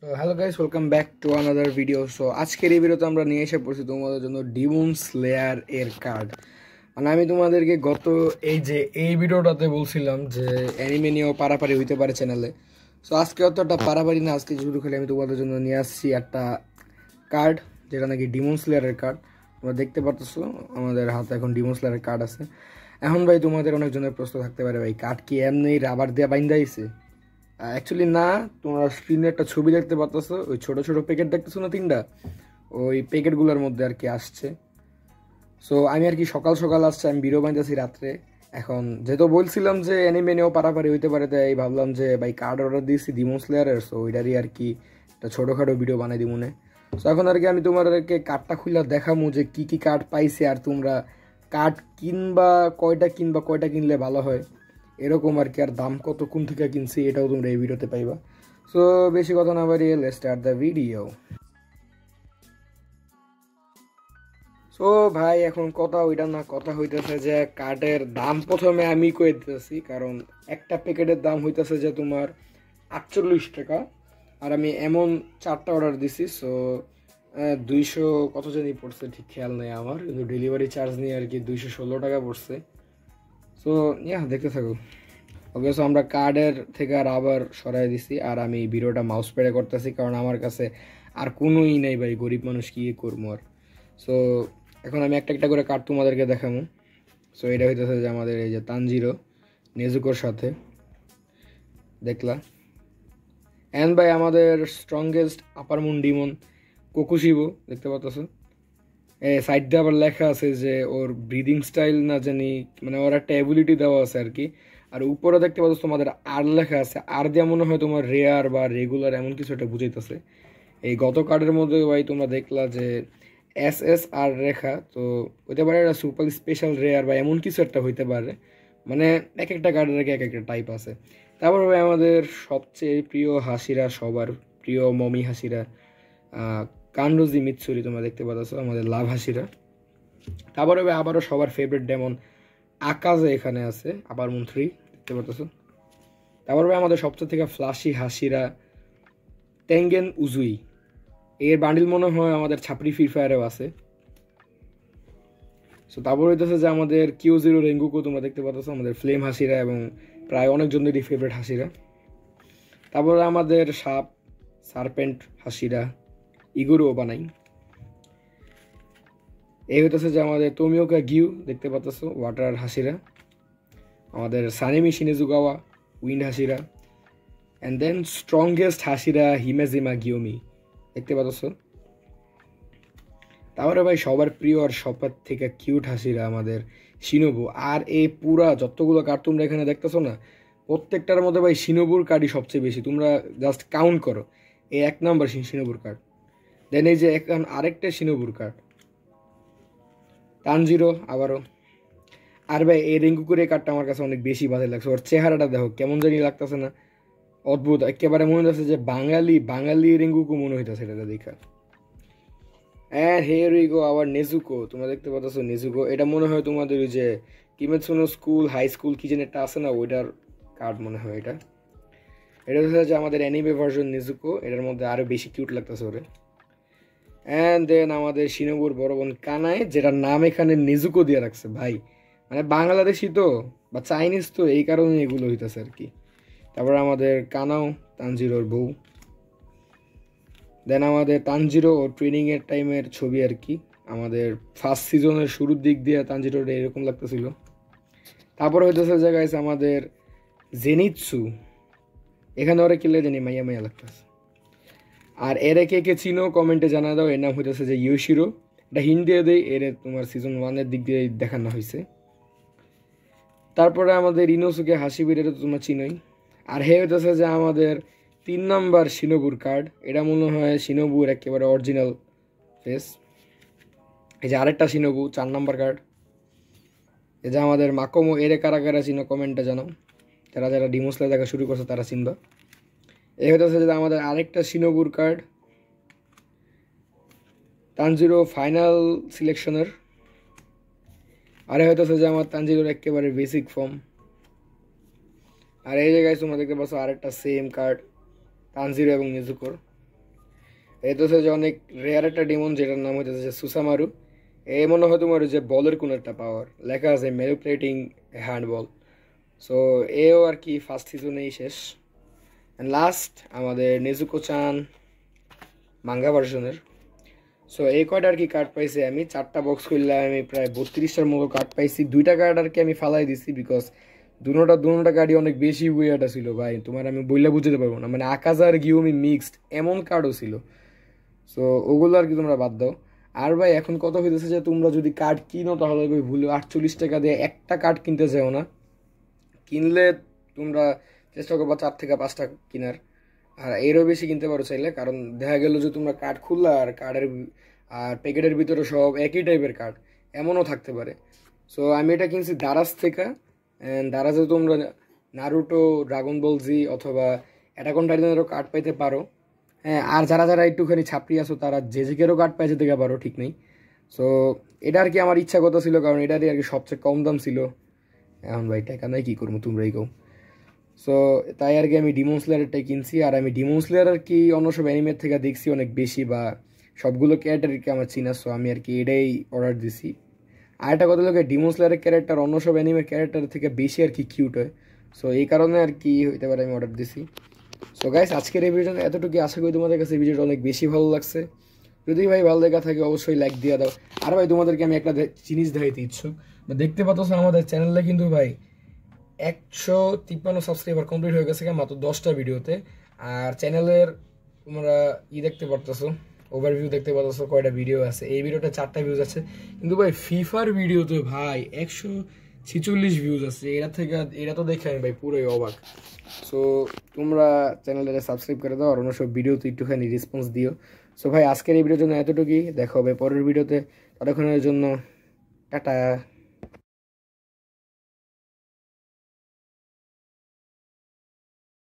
So hello guys, welcome back to another video. So আজকের এই ভিডিওতে আমরা নিয়ে এসে পড়ছি তোমাদের জন্য ডিমন স্লেয়ার এর কার্ড। মানে আমি তোমাদেরকে এই ভিডিওটাতে বলছিলাম যে অ্যানিমে নিয়েও পারাপারি হইতে পারে চ্যানেলে। সো আজকে অতটা পারাপারি না, আজকে শুরু করে আমি তোমাদের জন্য নিয়ে আসছি একটা কার্ড যেটা নাকি ডিমন স্লেয়ারের কার্ড। তোমরা দেখতে পারতেছো আমাদের হাতে এখন ডিমন স্লেয়ারের কার্ড আছে। এখন ভাই তোমাদের অনেকজনের প্রশ্ন থাকতে পারে, ভাই কার্ড কি এমনি রাবার দিয়ে বাইন্দা আইছে? অ্যাকচুয়ালি না, তোমরা স্ক্রিনে একটা ছবি দেখতে পাচ্ছ, ওই ছোট ছোট প্যাকেট দেখতেছো না তিনটা, ওই প্যাকেটগুলোর মধ্যে আর কি আসছে। সো আমি আর কি সকাল সকাল আসছে, আমি ভিডিও বানাইতেছি রাত্রে। এখন যেহেতু বলছিলাম যে অ্যানিমে নিয়েও পারাপারি হইতে পারে, তাই ভাবলাম যে ভাই কার্ড অর্ডার দিয়েছি ডিমন স্লেয়ারের, সো ওইটারই আর কি একটা ছোটোখাটো ভিডিও বানাই দিব মনে। সো এখন আর কি আমি তোমাদেরকে কার্ডটা খুলে দেখাবো যে কি কি কার্ড পাইছে, আর তোমরা কার্ড কয়টা কিনলে ভালো হয় এরকম আর কি, আর দাম কত, কোন থেকে কিনছি এটাও তোমরা এই ভিডিওতে পাইবা। সো বেশি কথা না বাড়িয়ে let's start the video. So ভাই এখন কথা ওইটা না, কথা হইতেছে যে কার্ডের দাম প্রথমে আমি কয়ে দিতেছি, কারণ একটা প্যাকেটের দাম হইতেছে যে তোমার 48 টাকা, আর আমি এমন 4টা অর্ডার দিছি। সো 200 কত জানি পড়ছে, ঠিক খেয়াল নেই আমার, কিন্তু ডেলিভারি চার্জ নিয়ে আর কি 216 টাকা পড়ছে। সো দেখতে থাকো। ওকে, সো আমরা কার্ডের থেকে আর আবার সরাই দিছি, আর আমি ভিডিওটা মাউস প্যাডে করতেছি কারণ আমার কাছে আর কোনোই নেই ভাই, গরিব মানুষ কি করবো আর। সো এখন আমি একটা একটা করে কার্ড তোমাদেরকে দেখাবো। সো এটা হইতেছে যে আমাদের এই যে তানজিরো নেজুকোর সাথে দেখলা, অ্যান্ড ভাই আমাদের স্ট্রংগেস্ট আপার মুন ডিমন কোকুশিবো দেখতে পাচ্ছ। সাইড দিয়ে আবার লেখা আছে যে ওর ব্রিদিং স্টাইল না জানি, মানে ওর একটা অ্যাবিলিটি দেওয়া আছে আর কি। আর উপরে দেখতে পাচ্ছ তোমাদের আর লেখা আছে, আর দিয়ে মনে হয় তোমার রেয়ার বা রেগুলার এমন কিছু একটা বুঝাইতেছে। এই গত কার্ডের মধ্যে ভাই তোমরা দেখলা যে SSR রেখা, তো হইতে পারে এটা সুপার স্পেশাল রেয়ার বা এমন কিছু একটা হইতে পারে। মানে এক একটা কার্ডের এক একটা টাইপ আছে। তারপর ভাই আমাদের সবচেয়ে প্রিয় হাসিরা, সবার প্রিয় মমি হাসিরা, কানরোজি মিৎসুরি তোমরা দেখতে পাচ্ছ, আমাদের লাভ হাসিরা। তারপরে আবারও সবার ফেভারিট ডেমন আকাজে এখানে আছে, আবার মন্ত্রী দেখতে পাচ্ছ। তারপরে আমাদের সবচেয়ে থেকে ফ্লাশি হাসিরা টেঙ্গেন উজুই, এর বান্ডিল মনে হয় আমাদের ছাপড়ি ফ্রি ফায়ারেও আছে। সো তারপর হইতেছে যে আমাদের কিউ0 রেঙ্গুকো তোমরা দেখতে পাচ্ছ, আমাদের ফ্লেম হাসিরা এবং প্রায় অনেকজনেরই ফেভারিট হাসিরা। তারপরে আমাদের সাপ সারপেন্ট হাসিরা ইগুরো বানাই। এই হইতেছে যে আমাদের তোমিওকা গিউ দেখতে পাচ্ছ, ওয়াটার হাসিরা। আমাদের Sanemi Shinazugawa wind hashira. And then strongest hashira Himejima Gyomei দেখতে পাচ্ছ। তারপরে ভাই সবার প্রিয় আর সবার থেকে কিউট হাসিরা আমাদের শিনোবু। আর এই পুরা যতগুলো কার্ড তোমরা এখানে দেখতেছো না, প্রত্যেকটার মধ্যে ভাই শিনোবুর কার্ডই সবচেয়ে বেশি। তোমরা জাস্ট কাউন্ট করো, এই 1 নম্বর শিনোবুর কার্ড, দেন এই যে এখন আরেকটা শিনোবুর কার্ড তানজিরো আবারও। আর ভাই এই রেঙ্গুকুর এই কার্ডটা আমার কাছে অনেক বেশি ভালো লাগছে, ওর চেহারাটা দেখো কেমন জানি লাগতেছে না, অদ্ভুত একেবারে মনে হচ্ছে যে বাঙালি বাঙালি রেঙ্গুকু মনে হইতেছে এটা দেখা। And here we go hour Nezuko, তোমরা দেখতে পাচ্ছ নেজুকো, এটা মনে হয় তোমাদের ওই যে Kimetsu no school high school কি যেন একটা আছে না, ওইটার কার্ড মনে হয় এটা। এটা হচ্ছে যে আমাদের অ্যানিমে ভার্সন নেজুকো, এটার মধ্যে আরও বেশি কিউট লাগতেছে ওরে। অ্যান্ড দেন আমাদের শিনোবুর বড় বোন কানায়, যেটার নাম এখানে নেজুকো দিয়ে রাখছে ভাই, মানে বাংলাদেশি তো বা চাইনিজ তো, এই কারণে এগুলো হইতেছে আর কি। তারপর আমাদের কানাও তানজিরোর বউ। দেন আমাদের তানজিরো ও ট্রেনিংয়ের টাইমের ছবি আর কি, আমাদের ফার্স্ট সিজনের শুরুর দিক দিয়ে তানজিরোর এরকম লাগতেছিল। তারপর হইতেছে যে গাইস আমাদের জেনিৎসু, এখানে ওরা কিনলে জানি মাইয়া মাইয়া লাগতেছে। আর এর কে কে চিনো কমেন্টে জানা দাও, এর নাম হইতেছে যে ইউশিরো, এটা হিন্ট দিয়ে দেয়, এর তোমার সিজন 1-এর দিক দিয়ে দেখানো হয়েছে। তারপরে আমাদের ইনোসুকে হাসিবির, এটা তো তোমরা চিনোই। আর হে হইতেছে যে আমাদের 3 নম্বর শিনোবুর কার্ড, এটা মনে হয় শিনোবুর একেবারে অরিজিনাল ফেস। এই যে আরেকটা শিনোবু 4 নম্বর কার্ড, এই যে আমাদের মাকোমো, এরে কারা কারা চিনো কমেন্টে জানাও, যারা যারা ডিমোসলে দেখা শুরু করছে তারা চিনবা। এই হইতেছে যে আমাদের আরেকটা শিনোবুর কার্ড তানজিরো ফাইনাল সিলেকশনের। আরে হইতেছে যে আমার তানজিরোর একেবারে বেসিক ফর্ম। আর এই জায়গায় তোমরা দেখতে পাচ্ছ আরেকটা সেম কার্ড তানজিরো এবং নেজুকোর। এটা হচ্ছে যে অনেক রেয়ার একটা ডিমন, যেটার নাম হইতেছে যে সুসামারু। এ মনে হয় তোমার ওই যে বলের কোন একটা পাওয়ার, লেখা আছে ম্যানিপুলেটিং হ্যান্ডবল। সো এও আর কি ফার্স্ট সিজনেই শেষ। অ্যান্ড লাস্ট আমাদের নেজুকো চান মাঙ্গা ভার্সনের। সো এই কয়টা আর কি কার্ড পাইছি আমি, 4টা বক্স করলে আমি প্রায় 32টার মতো কার্ড পাইছি। 2টা কার্ড আর কি আমি ফালাই দিছি, বিকজ দুটা কার্ডই অনেক বেশি উইয়ার্ড ছিল ভাই, তোমার আমি বইলা বুঝতে পারবো না, মানে আকাজ আর গিওমি মিক্সড এমন কার্ডও ছিল। সো ওগুলো আর কি তোমরা বাদ দাও। আর ভাই এখন কথা হইতেছে যে তোমরা যদি কার্ড কিনো তাহলে ভাই ভুলে 48 টাকা দিয়ে একটা কার্ড কিনতে চাও না। কিনলে তোমরা চেষ্টা করবা 4 থেকে 5টা কেনার, আর এরও বেশি কিনতে পারো চাইলে। কারণ দেখা গেল যে তোমরা কার্ড খুললা আর কার্ডের আর প্যাকেটের ভিতরে সব একই টাইপের কার্ড, এমনও থাকতে পারে। সো আমি এটা কিনছি দারাজ থেকে। অ্যান্ড দারাজে তোমরা নারুটো, ড্রাগন বল জি অথবা অ্যাটাক অন টাইটানেরও কার্ড পাইতে পারো। হ্যাঁ, আর যারা যারা একটুখানি ছাপড়ি আছো তারা জেজেকেরও কার্ড পাই যেতে পারো, ঠিক নেই। সো এটা আর কি আমার ইচ্ছা কথা ছিল, কারণ এটারই আর কি সবচেয়ে কম দাম ছিল। এখন ভাই টাকা নাই, কী করবো তোমরাই কও। সো তাই আর কি আমি ডিমন স্লেয়ারটাই কিনছি। আর আমি ডিমন স্লেয়ার আর কি অন্য সব অ্যানিমের থেকে দেখছি অনেক বেশি, বা সবগুলো ক্যারেক্টারকে আমার চিনা। সো আমি আর কি এটাই অর্ডার দিছি। আর একটা কথা হলো ডিমন স্লেয়ারের ক্যারেক্টার অন্য সব অ্যানিমের ক্যারেক্টার থেকে বেশি আর কি কিউট হয়। সো এই কারণে আর কি হইতে পারে আমি অর্ডার দিছি। সো গাইস, আজকের এই ভিডিওটা এতটুকু। আশা করি তোমাদের কাছে এই ভিডিওটা অনেক বেশি ভালো লাগছে। যদি ভাই ভালো লেগে থাকে অবশ্যই লাইক দিয়ে দাও। আর ভাই তোমাদেরকে আমি একটা জিনিস দেখাইতে ইচ্ছুক, দেখতে পাচ্ছ আমাদের চ্যানেলে কিন্তু ভাই 153 সাবস্ক্রাইবার কমপ্লিট হয়ে গেছে মাত্র 10টা ভিডিওতে। আর চ্যানেলের তোমরা দেখতে পারতেছো, ওভারভিউ দেখতে পারতেছো কয়টা ভিডিও আছে। এই ভিডিওটা 4টা ভিউজ আছে, কিন্তু ভাই ফিফার ভিডিওতে ভাই 146 ভিউজ আছে। এটা তো দেখে আমি ভাই পুরোই অবাক। সো তোমরা চ্যানেলটা সাবস্ক্রাইব করে দাও আর অন্য সব ভিডিওতে একটুখানি রেসপন্স দিও। সো ভাই আজকের এই ভিডিওর জন্য এতটুকুই, দেখা হবে পরের ভিডিওতে। ততক্ষণের জন্য টাটা।